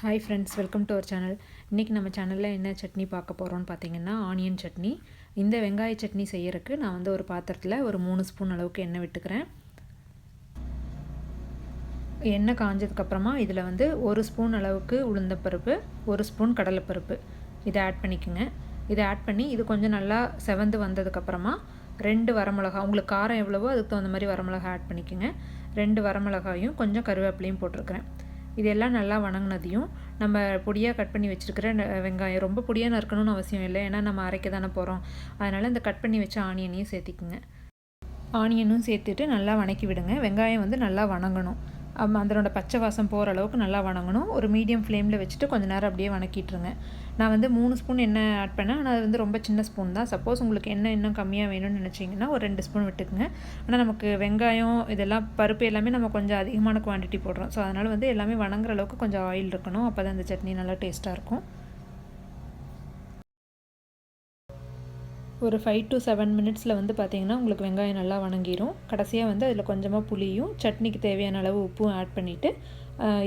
Hi friends, welcome to our channel. இன்றைக்கி நம்ம சேனலில் என்ன சட்னி பார்க்க போகிறோம்னு பார்த்தீங்கன்னா ஆனியன் சட்னி. இந்த வெங்காய சட்னி செய்யறதுக்கு நான் வந்து ஒரு பாத்திரத்தில் ஒரு 3 ஸ்பூன் அளவுக்கு எண்ணெய் விட்டுக்கிறேன். எண்ணெய் காஞ்சதுக்கப்புறமா இதில் வந்து 1 ஸ்பூன் அளவுக்கு உளுந்தப்பருப்பு, 1 ஸ்பூன் கடலைப்பருப்பு இதை ஆட் பண்ணிக்கோங்க. இதை ஆட் பண்ணி இது கொஞ்சம் நல்லா செவந்து வந்ததுக்கப்புறமா 2 வரமிளகா, உங்களுக்கு காரம் எவ்வளவோ அதுக்கு தகுந்த மாதிரி வரமிளகா ஆட் பண்ணிக்கோங்க. 2 வரமிளகாயும் கொஞ்சம் கருவேப்பிலையும் போட்டிருக்கிறேன். இதெல்லாம் நல்லா வணங்கினதையும் நம்ம பொடியாக கட் பண்ணி வச்சுருக்கிற வெங்காயம், ரொம்ப பொடியாக நறுக்கணும்னு அவசியம் இல்லை, ஏன்னா நம்ம அரைக்க தானே போகிறோம். அதனால் இந்த கட் பண்ணி வச்ச ஆனியனையும் சேர்த்திக்குங்க. ஆனியனும் சேர்த்துட்டு நல்லா வணக்கி விடுங்க. வெங்காயம் வந்து நல்லா வணங்கணும், அதனோட பச்சை வாசம் போகிற அளவுக்கு நல்லா வணங்கணும். ஒரு மீடியம் ஃப்ளேமில் வச்சுட்டு கொஞ்சம் நேரம் அப்படியே வணக்கிட்டுருங்க. நான் வந்து 3 ஸ்பூன் எண்ணெய் ஆட் பண்ணேன், ஆனால் அது வந்து ரொம்ப சின்ன ஸ்பூன் தான். சப்போஸ் உங்களுக்கு எண்ணெய் இன்னும் கம்மியாக வேணும்னு நினச்சிங்கன்னா ஒரு 2 ஸ்பூன் விட்டுக்குங்க. ஆனால் நமக்கு வெங்காயம் இதெல்லாம் பருப்பு எல்லாமே நம்ம கொஞ்சம் அதிகமான குவான்டிட்டி போடுறோம். ஸோ அதனால் வந்து எல்லாமே வணங்குற அளவுக்கு கொஞ்சம் ஆயில் இருக்கணும். அப்போ தான் இந்த சட்னி நல்லா டேஸ்ட்டாக இருக்கும். ஒரு 5 to 7 மினிட்ஸில் வந்து பார்த்திங்கன்னா உங்களுக்கு வெங்காயம் நல்லா வணங்கிடும். கடைசியாக வந்து அதில் கொஞ்சமாக புளியும் சட்னிக்கு தேவையான அளவு உப்பும் ஆட் பண்ணிவிட்டு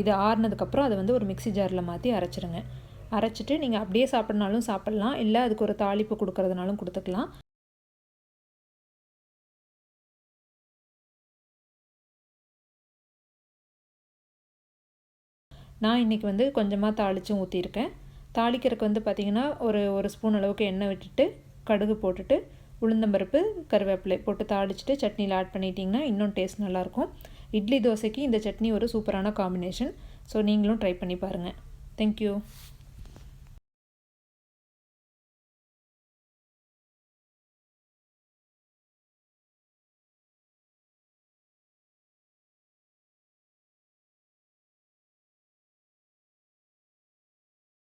இது ஆறுனதுக்கப்புறம் அதை வந்து ஒரு மிக்ஸி ஜாரில் மாற்றி அரைச்சிருங்க. அரைச்சிட்டு நீங்கள் அப்படியே சாப்பிட்னாலும் சாப்பிட்லாம், இல்லை அதுக்கு ஒரு தாளிப்பு கொடுக்கறதுனாலும் கொடுத்துக்கலாம். நான் இன்றைக்கி வந்து கொஞ்சமாக தாளித்தும் ஊற்றிருக்கேன். தாளிக்கிறதுக்கு வந்து பார்த்திங்கன்னா ஒரு ஸ்பூன் அளவுக்கு எண்ணெய் விட்டுட்டு கடுகு போட்டுட்டு உளுந்தம்பருப்பு கருவேப்பிலை போட்டு தாளிச்சிட்டு சட்னியில் ஆட் பண்ணிட்டிங்கன்னா இன்னும் டேஸ்ட் நல்லாயிருக்கும். இட்லி தோசைக்கு இந்த சட்னி ஒரு சூப்பரான காம்பினேஷன். ஸோ நீங்களும் ட்ரை பண்ணி பாருங்கள். தேங்க்யூ.